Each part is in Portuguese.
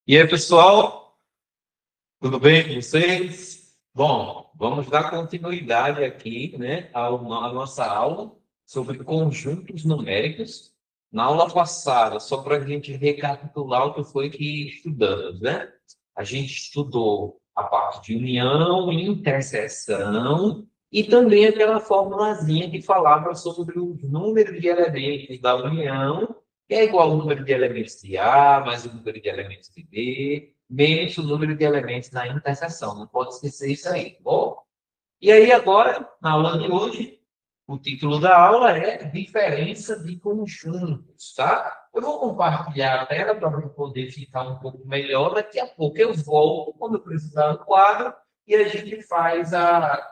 E aí, pessoal, tudo bem com vocês? Bom, vamos dar continuidade aqui, né, à nossa aula sobre conjuntos numéricos. Na aula passada, só para a gente recapitular o que foi que estudamos, né? A gente estudou a parte de união, interseção e também aquela formulazinha que falava sobre os números de elementos da união, que é igual ao número de elementos de A mais o número de elementos de B, menos o número de elementos da interseção. Não pode esquecer isso aí, tá bom? E aí, agora, na aula de hoje, o título da aula é Diferença de Conjuntos, tá? Eu vou compartilhar a tela para poder ficar um pouco melhor. Daqui a pouco eu volto, quando eu precisar do quadro, e a gente faz a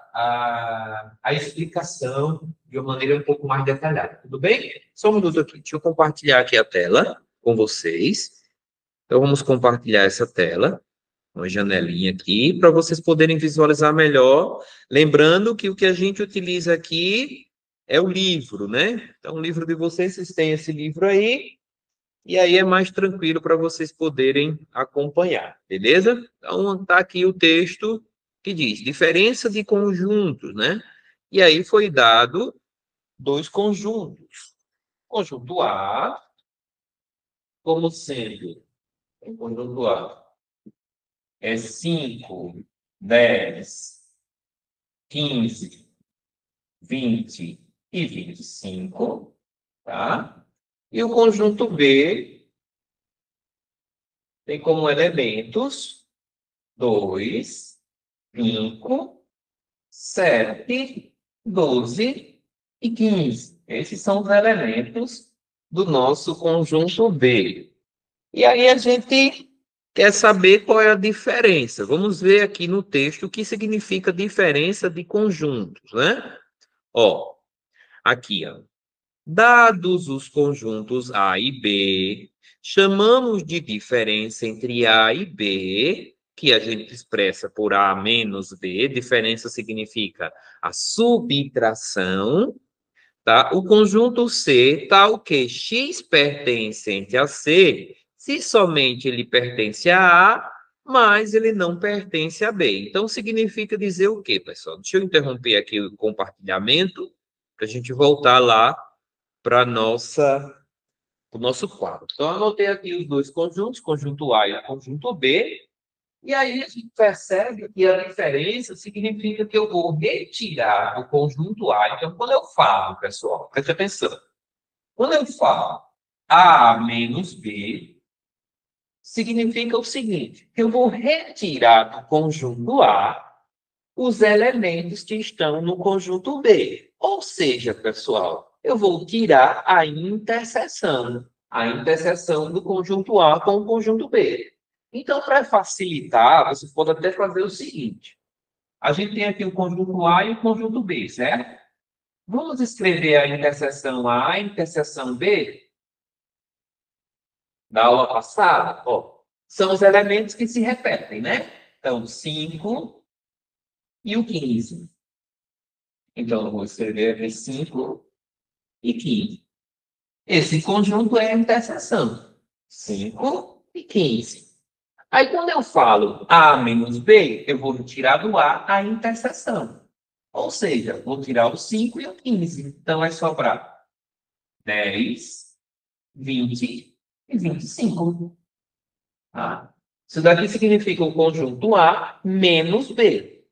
explicação de uma maneira um pouco mais detalhada. Tudo bem? Só um minuto aqui. Deixa eu compartilhar aqui a tela com vocês. Então, vamos compartilhar essa tela, uma janelinha aqui, para vocês poderem visualizar melhor. Lembrando que o que a gente utiliza aqui é o livro, né? Então, o livro de vocês têm esse livro aí, e aí é mais tranquilo para vocês poderem acompanhar, beleza? Então, está aqui o texto que diz diferença de conjuntos, né? E aí foi dado dois conjuntos. Conjunto A, como sendo o conjunto A é 5, 10, 15, 20 e 25, tá? E o conjunto B tem como elementos 2, 5, 7, 12 e 15. Esses são os elementos do nosso conjunto B. E aí a gente quer saber qual é a diferença. Vamos ver aqui no texto o que significa diferença de conjuntos, né? Ó, aqui, ó. Dados os conjuntos A e B, chamamos de diferença entre A e B, que a gente expressa por A menos B. Diferença significa a subtração, tá? O conjunto C, tal que X pertencente a C, se somente ele pertence a A, mas ele não pertence a B. Então, significa dizer o quê, pessoal? Deixa eu interromper aqui o compartilhamento, para a gente voltar lá para o nosso quadro. Então, eu anotei aqui os dois conjuntos, conjunto A e o conjunto B, e aí a gente percebe que a diferença significa que eu vou retirar o conjunto A. Então, quando eu falo, pessoal, preste atenção. Quando eu falo A menos B, significa o seguinte, que eu vou retirar do conjunto A os elementos que estão no conjunto B. Ou seja, pessoal, eu vou tirar a interseção do conjunto A com o conjunto B. Então, para facilitar, você pode até fazer o seguinte. A gente tem aqui o conjunto A e o conjunto B, certo? Vamos escrever a interseção A e a interseção B da aula passada? Ó, são os elementos que se repetem, né? Então, 5 e o 15. Então, eu vou escrever aqui 5 e 15. Esse conjunto é a interseção. 5 e 15. Aí, quando eu falo A menos B, eu vou tirar do A interseção. Ou seja, vou tirar o 5 e o 15. Então, vai sobrar 10, 20 e 25. Tá? Isso daqui significa o conjunto A menos B.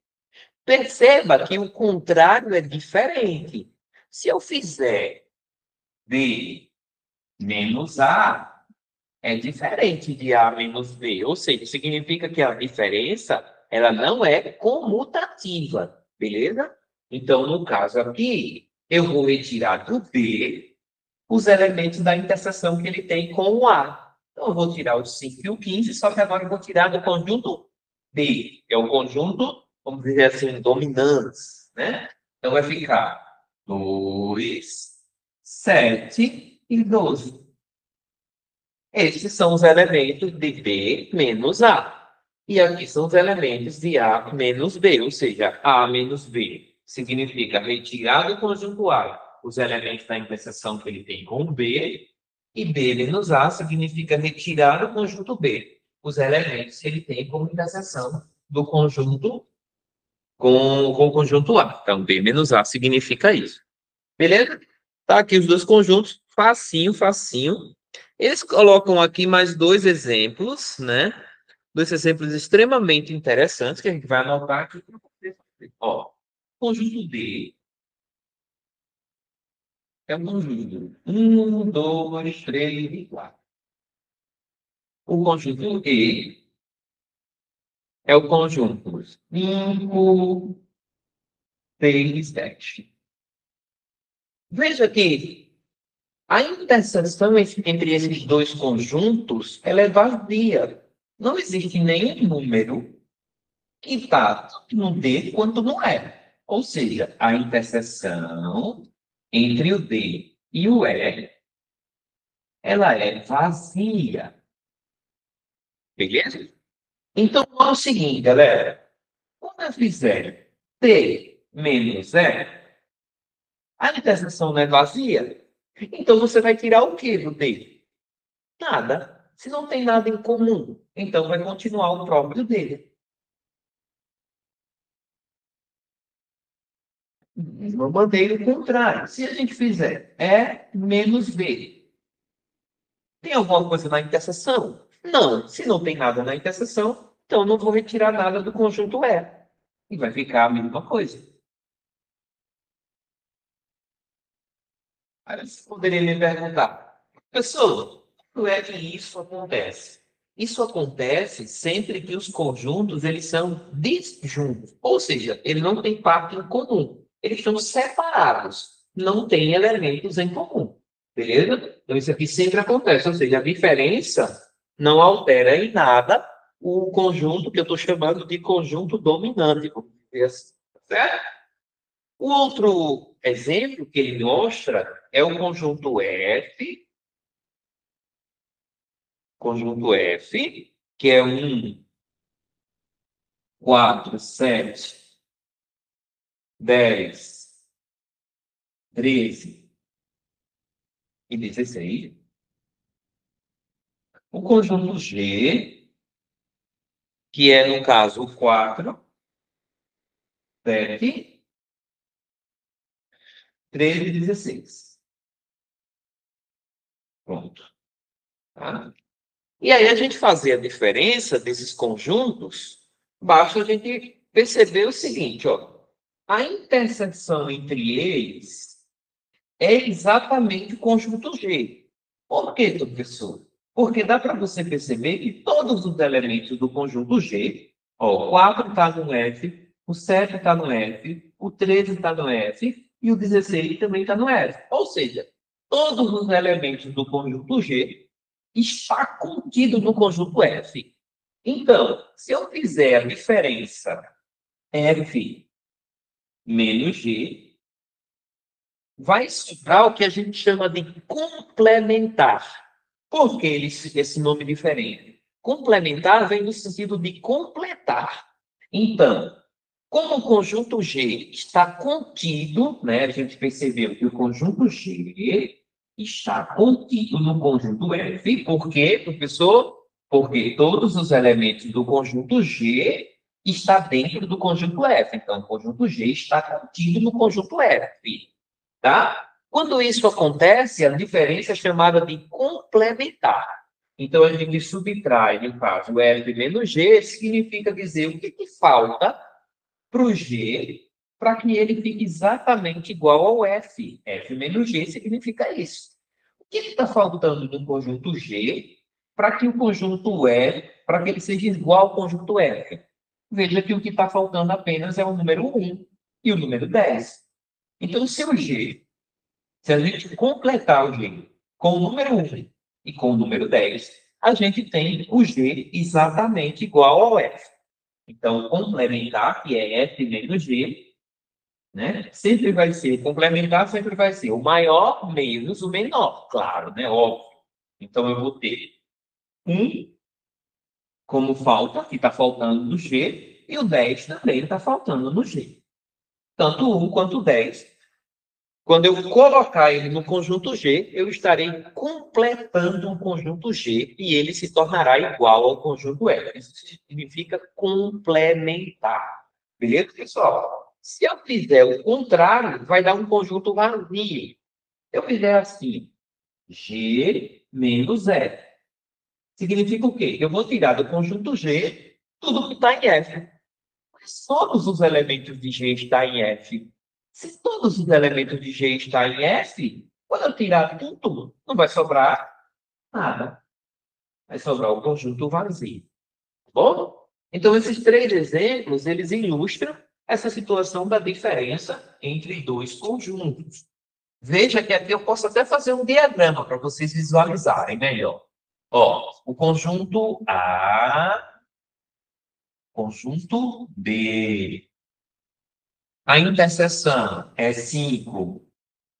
Perceba que o contrário é diferente. Se eu fizer B menos A, é diferente de A menos B. Ou seja, significa que a diferença ela não é comutativa, beleza? Então, no caso aqui, eu vou retirar do B os elementos da interseção que ele tem com o A. Então, eu vou tirar o 5 e o 15, só que agora eu vou tirar do conjunto B, que é o conjunto, vamos dizer assim, dominantes, né? Então, vai ficar 2, 7 e 12. Esses são os elementos de B menos A. E aqui são os elementos de A menos B, ou seja, A menos B significa retirar do conjunto A os elementos da interseção que ele tem com B, e B menos A significa retirar do conjunto B os elementos que ele tem como interseção do conjunto com o conjunto A. Então, B menos A significa isso. Beleza? Tá aqui os dois conjuntos, facinho, facinho. Eles colocam aqui mais dois exemplos, né? Dois exemplos extremamente interessantes que a gente vai anotar aqui. Ó, conjunto D é um conjunto 1, 2, 3 e 4. O conjunto E é o conjunto 5, 6 e 7. Veja que a interseção entre esses dois conjuntos ela é vazia. Não existe nenhum número que está tanto no D quanto no E. Ou seja, a interseção entre o D e o E, ela é vazia. Beleza? Então, é o seguinte, galera. Quando eu fizer D menos E, a interseção não é vazia. Então, você vai tirar o que do D? Nada. Se não tem nada em comum, então vai continuar o próprio dele. Eu mandei o contrário. Se a gente fizer E menos B, tem alguma coisa na interseção? Não. Se não tem nada na interseção, então não vou retirar nada do conjunto E. E vai ficar a mesma coisa. Aí você poderia me perguntar, professor, como é que isso acontece? Isso acontece sempre que os conjuntos eles são disjuntos, ou seja, eles não têm parte em comum, eles estão separados, não têm elementos em comum, beleza? Então isso aqui sempre acontece, ou seja, a diferença não altera em nada o conjunto que eu estou chamando de conjunto dominante, vamos dizer assim, certo? O outro exemplo que ele mostra é o conjunto F, que é 1, 4, 7, 10, 13 e 16. O conjunto G, que é, no caso, o 4, 7, 13 e 16. Pronto. Tá? E aí a gente fazer a diferença desses conjuntos, basta a gente perceber o seguinte, ó. A interseção entre eles é exatamente o conjunto G. Por quê, professor? Porque dá para você perceber que todos os elementos do conjunto G, ó, o 4 está no F, o 7 está no F, o 13 está no F e o 16 também está no F. Ou seja, todos os elementos do conjunto G está contido no conjunto F. Então, se eu fizer a diferença F menos G, vai sobrar o que a gente chama de complementar. Por que esse nome diferente? Complementar vem no sentido de completar. Então, como o conjunto G está contido, né, a gente percebeu que o conjunto G está contido no conjunto F. Por quê, professor? Porque todos os elementos do conjunto G estão dentro do conjunto F. Então, o conjunto G está contido no conjunto F. Tá? Quando isso acontece, a diferença é chamada de complementar. Então, a gente subtrai, no caso, F menos G, significa dizer o que falta para o G para que ele fique exatamente igual ao F. F menos G significa isso. O que está faltando no conjunto G para que o conjunto F, para que ele seja igual ao conjunto F? Veja que o que está faltando apenas é o número 1 e o número 10. Então, se o G, se a gente completar o G com o número 1 e com o número 10, a gente tem o G exatamente igual ao F. Então, complementar, que é F menos G, né? Sempre vai ser, complementar sempre vai ser o maior menos o menor, claro, né? Óbvio. Então, eu vou ter 1 como falta, que está faltando no G, e o 10 também está faltando no G. Tanto 1 quanto 10 Quando eu colocar ele no conjunto G, eu estarei completando um conjunto G e ele se tornará igual ao conjunto F. Isso significa complementar. Beleza, pessoal? Se eu fizer o contrário, vai dar um conjunto vazio. Se eu fizer assim, G menos F. Significa o quê? Eu vou tirar do conjunto G tudo que está em F. Mas todos os elementos de G estão em F. Se todos os elementos de G estão em F, quando eu tirar tudo, não vai sobrar nada. Vai sobrar o conjunto vazio. Tá bom? Então, esses três exemplos, eles ilustram essa situação da diferença entre dois conjuntos. Veja que aqui eu posso até fazer um diagrama para vocês visualizarem melhor. Ó, o conjunto A, conjunto B. A interseção é 5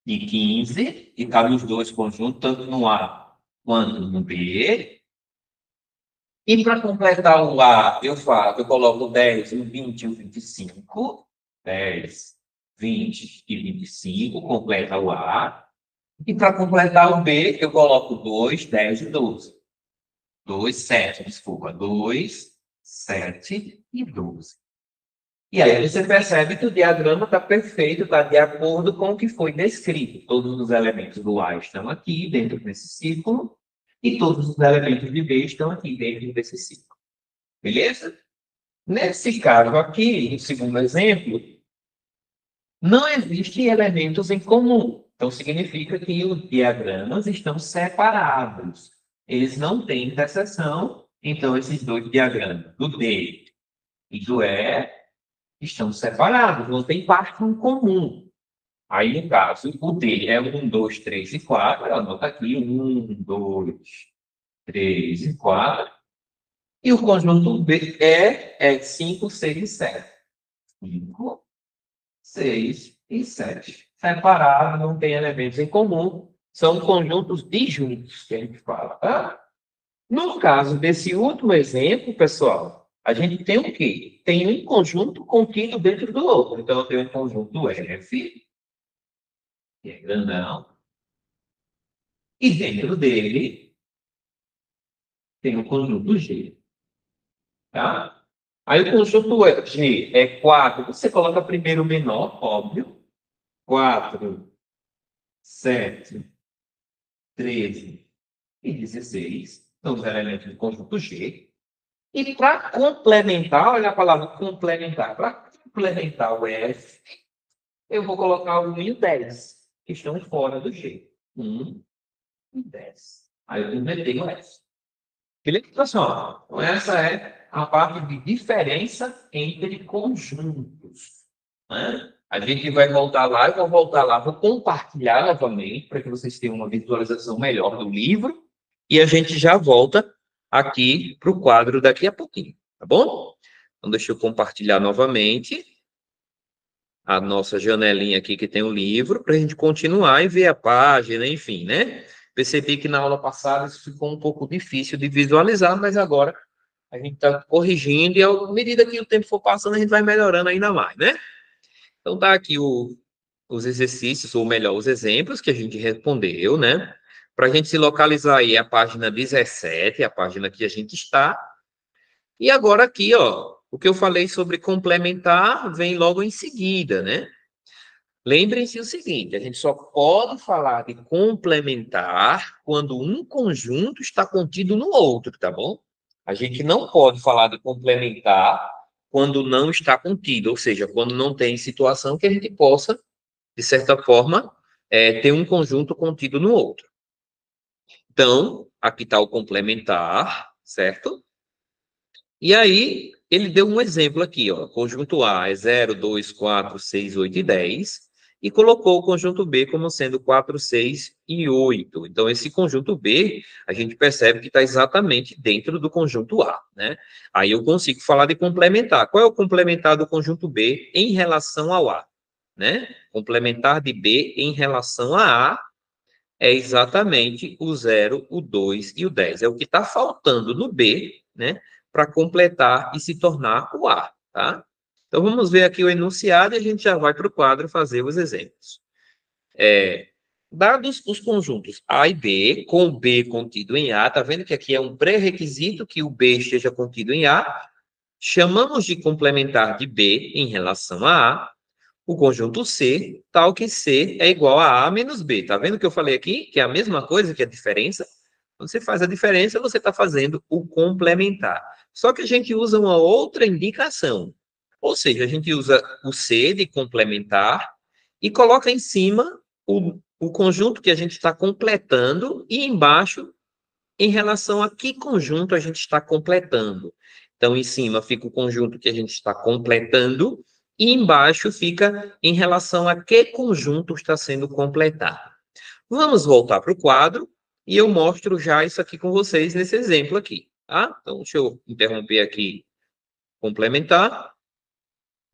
e 15, e cabe os dois conjuntos, tanto no A quanto no B. E para completar o A, eu coloco 10, o 20 e o 25. 10, 20 e 25, completa o A. E para completar o B, eu coloco 2, 10 e 12. 2, 7, desculpa. 2, 7 e 12. E aí você percebe que o diagrama está perfeito, está de acordo com o que foi descrito. Todos os elementos do A estão aqui, dentro desse círculo, e todos os elementos de B estão aqui, dentro desse círculo. Beleza? Nesse caso aqui, no segundo exemplo, não existem elementos em comum. Então, significa que os diagramas estão separados. Eles não têm interseção. Então, esses dois diagramas, do D e do E, estão separados, não tem parte em comum. Aí, no caso, o D é 1, 2, 3 e 4. Anota aqui 1, 2, 3 e 4. E o conjunto B é 5, 6 e 7. 5, 6 e 7. Separado, não tem elementos em comum. São conjuntos disjuntos que a gente fala. Tá? No caso desse último exemplo, pessoal, a gente tem o quê? Tem um conjunto contido dentro do outro. Então, eu tenho um conjunto F, que é grandão, e dentro dele tem um conjunto G. Tá? Aí o conjunto G é 4. Você coloca primeiro o menor, óbvio. 4, 7, 13 e 16. São os elementos do conjunto G. E para complementar, olha a palavra complementar. Para complementar o F, eu vou colocar o 1 e o 10, que estão fora do G. 1 e 10. Aí eu completei o F. Beleza, pessoal? Então, essa é a parte de diferença entre conjuntos. Né? A gente vai voltar lá, eu vou voltar lá, vou compartilhar novamente, para que vocês tenham uma visualização melhor do livro, e a gente já volta aqui para o quadro daqui a pouquinho, tá bom? Então, deixa eu compartilhar novamente a nossa janelinha aqui que tem o livro, para a gente continuar e ver a página, enfim, né? Percebi que na aula passada isso ficou um pouco difícil de visualizar, mas agora a gente está corrigindo e à medida que o tempo for passando, a gente vai melhorando ainda mais, né? Então, tá aqui os exercícios, ou melhor, os exemplos que a gente respondeu, né? Para a gente se localizar aí a página 17, a página que a gente está. E agora aqui, ó, o que eu falei sobre complementar vem logo em seguida, né? Lembrem-se o seguinte, a gente só pode falar de complementar quando um conjunto está contido no outro, tá bom? A gente não pode falar de complementar quando não está contido, ou seja, quando não tem situação que a gente possa, de certa forma, ter um conjunto contido no outro. Então, aqui está o complementar, certo? E aí, ele deu um exemplo aqui, ó. Conjunto A é 0, 2, 4, 6, 8 e 10. E colocou o conjunto B como sendo 4, 6 e 8. Então, esse conjunto B, a gente percebe que está exatamente dentro do conjunto A, né? Aí eu consigo falar de complementar. Qual é o complementar do conjunto B em relação ao A? Né? Complementar de B em relação a A é exatamente o 0, o 2 e o 10. É o que está faltando no B, né? Para completar e se tornar o A, tá? Então, vamos ver aqui o enunciado e a gente já vai para o quadro fazer os exemplos. Dados os conjuntos A e B, com o B contido em A, tá vendo que aqui é um pré-requisito que o B esteja contido em A, chamamos de complementar de B em relação a A, o conjunto C, tal que C é igual a A menos B. Tá vendo que eu falei aqui? Que é a mesma coisa que a diferença. Quando você faz a diferença, você está fazendo o complementar. Só que a gente usa uma outra indicação. Ou seja, a gente usa o C de complementar e coloca em cima o conjunto que a gente está completando e embaixo em relação a que conjunto a gente está completando. Então, em cima fica o conjunto que a gente está completando e embaixo fica em relação a que conjunto está sendo completado. Vamos voltar para o quadro e eu mostro já isso aqui com vocês nesse exemplo aqui, tá? Então, deixa eu interromper aqui, complementar,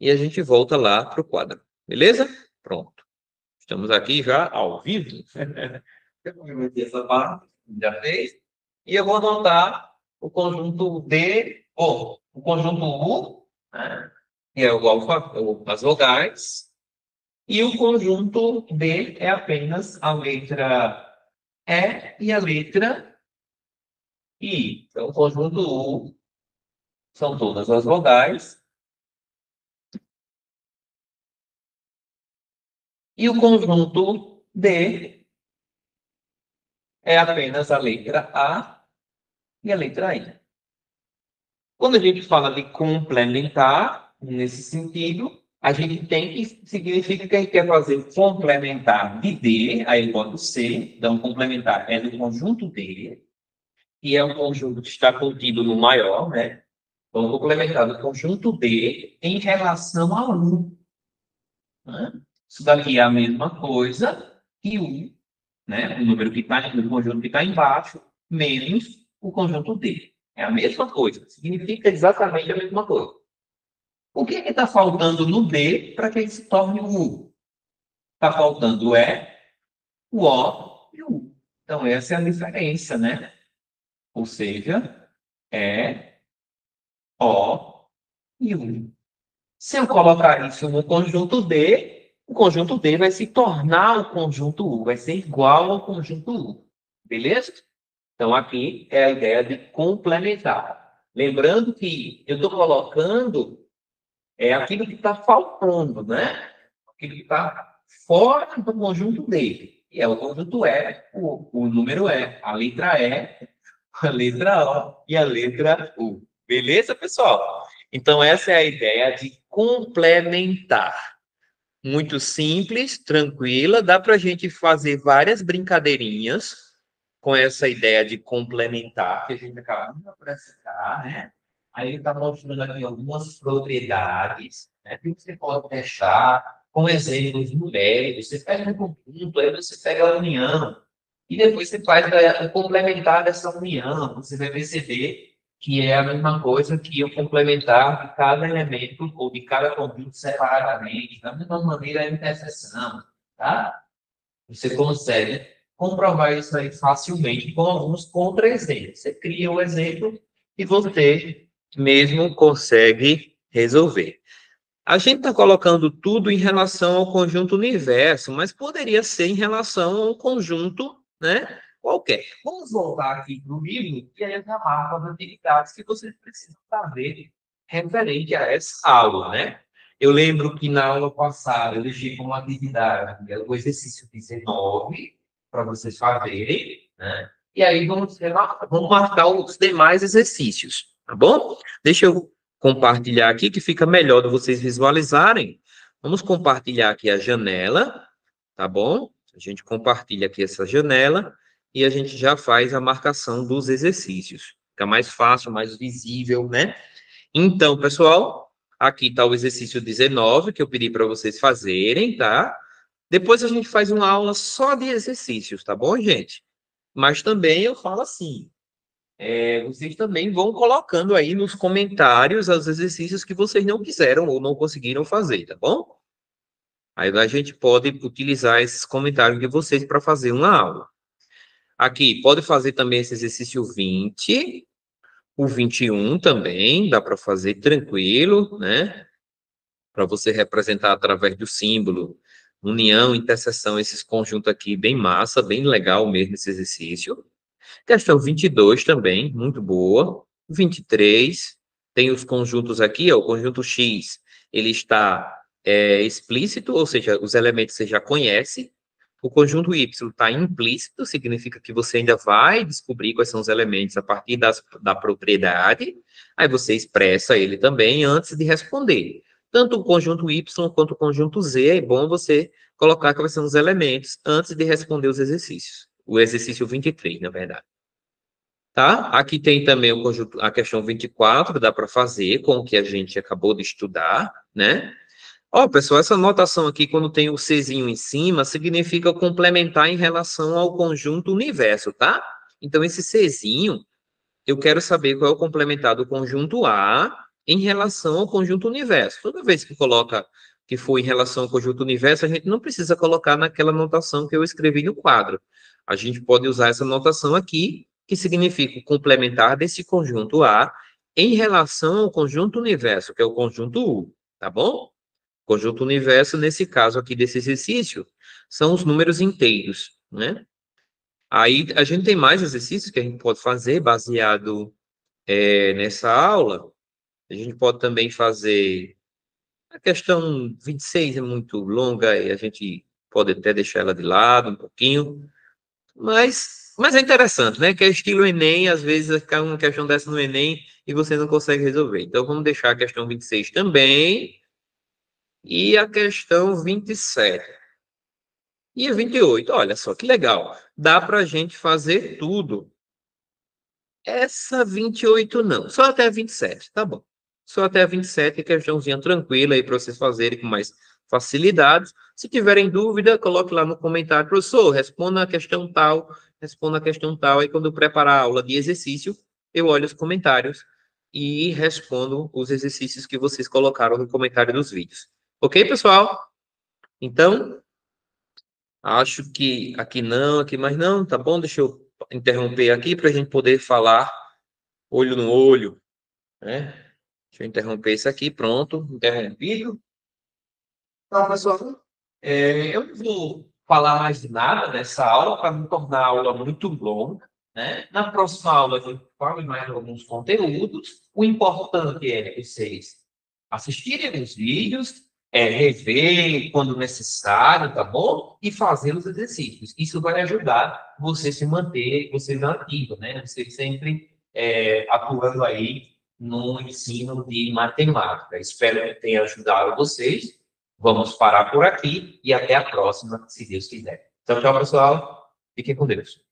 e a gente volta lá para o quadro, beleza? Pronto. Estamos aqui já ao vivo. Eu cometi essa parte, já fez. E eu vou anotar o conjunto D, ou o conjunto U, né, que é as vogais, e o conjunto B é apenas a letra E e a letra I. Então, o conjunto U são todas as vogais. E o conjunto D é apenas a letra A e a letra I. Quando a gente fala de complementar, nesse sentido, a gente tem que, significa que a gente quer fazer complementar de D a igual a C. Então, complementar é do conjunto D, que é um conjunto que está contido no maior, né? Então, complementar do conjunto D em relação a 1. Né? Isso daqui é a mesma coisa que 1, né? O número que está no conjunto que está embaixo, menos o conjunto D. É a mesma coisa, significa exatamente a mesma coisa. O que está faltando no D para que ele se torne o U? Está faltando o E, o O e o U. Então, essa é a diferença, né? Ou seja, E, O e U. Se eu colocar isso no conjunto D, o conjunto D vai se tornar o conjunto U, vai ser igual ao conjunto U. Beleza? Então, aqui é a ideia de complementar. Lembrando que eu estou colocando aquilo que está faltando, né? Aquilo que está fora do conjunto dele. E é o conjunto E, o número E, a letra E, a letra O e a letra U. Beleza, pessoal? Então, essa é a ideia de complementar. Muito simples, tranquila, dá para a gente fazer várias brincadeirinhas com essa ideia de complementar, que a gente acaba de apresentar, né? Aí ele está mostrando aqui algumas propriedades, né, que você pode deixar com exemplos numéricos. Você pega um conjunto, aí você pega a união, e depois você faz o complementar dessa união. Você vai perceber que é a mesma coisa que o complementar de cada elemento ou de cada conjunto separadamente. Da mesma maneira, a interseção, tá? Você consegue comprovar isso aí facilmente com alguns contra-exemplos. Você cria o exemplo e você mesmo consegue resolver. A gente está colocando tudo em relação ao conjunto universo, mas poderia ser em relação a um conjunto, né, qualquer. Vamos voltar aqui para o livro e aí amarrar as atividades que vocês precisam fazer referente a essa aula, né? Eu lembro que na aula passada eu deixei como atividade o exercício 19 para vocês fazerem, né? E aí vamos marcar os demais exercícios, tá bom? Deixa eu compartilhar aqui, que fica melhor de vocês visualizarem. Vamos compartilhar aqui a janela, tá bom? A gente compartilha aqui essa janela e a gente já faz a marcação dos exercícios. Fica mais fácil, mais visível, né? Então, pessoal, aqui está o exercício 19 que eu pedi para vocês fazerem, tá? Depois a gente faz uma aula só de exercícios, tá bom, gente? Mas também eu falo assim, vocês também vão colocando aí nos comentários os exercícios que vocês não quiseram ou não conseguiram fazer, tá bom? Aí a gente pode utilizar esses comentários de vocês para fazer uma aula. Aqui, pode fazer também esse exercício 20, o 21 também, dá para fazer tranquilo, né? Para você representar através do símbolo União, interseção, esses conjuntos aqui, bem massa, bem legal mesmo esse exercício. Questão 22 também, muito boa. 23, tem os conjuntos aqui, ó, o conjunto X, ele está explícito, ou seja, os elementos você já conhece. O conjunto Y está implícito, significa que você ainda vai descobrir quais são os elementos a partir da propriedade. Aí você expressa ele também antes de responder. Tanto o conjunto Y quanto o conjunto Z, é bom você colocar quais são os elementos antes de responder os exercícios. O exercício 23, na verdade. Tá? Aqui tem também o conjunto, a questão 24, dá para fazer com o que a gente acabou de estudar, né? Ó, pessoal, essa notação aqui, quando tem o Czinho em cima, significa complementar em relação ao conjunto universo, tá? Então, esse Czinho, eu quero saber qual é o complementar do conjunto A em relação ao conjunto universo. Toda vez que coloca que for em relação ao conjunto universo, a gente não precisa colocar naquela notação que eu escrevi no quadro. A gente pode usar essa notação aqui, que significa o complementar desse conjunto A em relação ao conjunto universo, que é o conjunto U, tá bom? Conjunto universo, nesse caso aqui desse exercício, são os números inteiros, né? Aí a gente tem mais exercícios que a gente pode fazer baseado nessa aula. A gente pode também fazer a questão 26 é muito longa e a gente pode até deixar ela de lado um pouquinho, mas é interessante, né? Que é estilo Enem, às vezes cai uma questão dessa no Enem e você não consegue resolver. Então vamos deixar a questão 26 também e a questão 27. E a 28, olha só que legal. Dá para a gente fazer tudo. Essa 28 não, só até a 27, tá bom. Só até a 27, questãozinha tranquila aí para vocês fazerem com mais facilidade. Se tiverem dúvida, coloque lá no comentário, professor, responda a questão tal, responda a questão tal. Aí quando eu preparar a aula de exercício, eu olho os comentários e respondo os exercícios que vocês colocaram no comentário dos vídeos. Ok, pessoal? Então, acho que aqui não, aqui mais não, tá bom? Deixa eu interromper aqui para a gente poder falar olho no olho, né? Deixa eu interromper isso aqui, pronto, interrompido. Então, pessoal, eu não vou falar mais de nada nessa aula para não tornar a aula muito longa, né? Na próxima aula, a gente fala mais alguns conteúdos. O importante é vocês assistirem os vídeos, rever quando necessário, tá bom? E fazer os exercícios. Isso vai ajudar você se manter, você ativo, né? Você sempre atuando aí no ensino de matemática. Espero que tenha ajudado vocês. Vamos parar por aqui e até a próxima, se Deus quiser. Tchau, tchau, pessoal. Fiquem com Deus.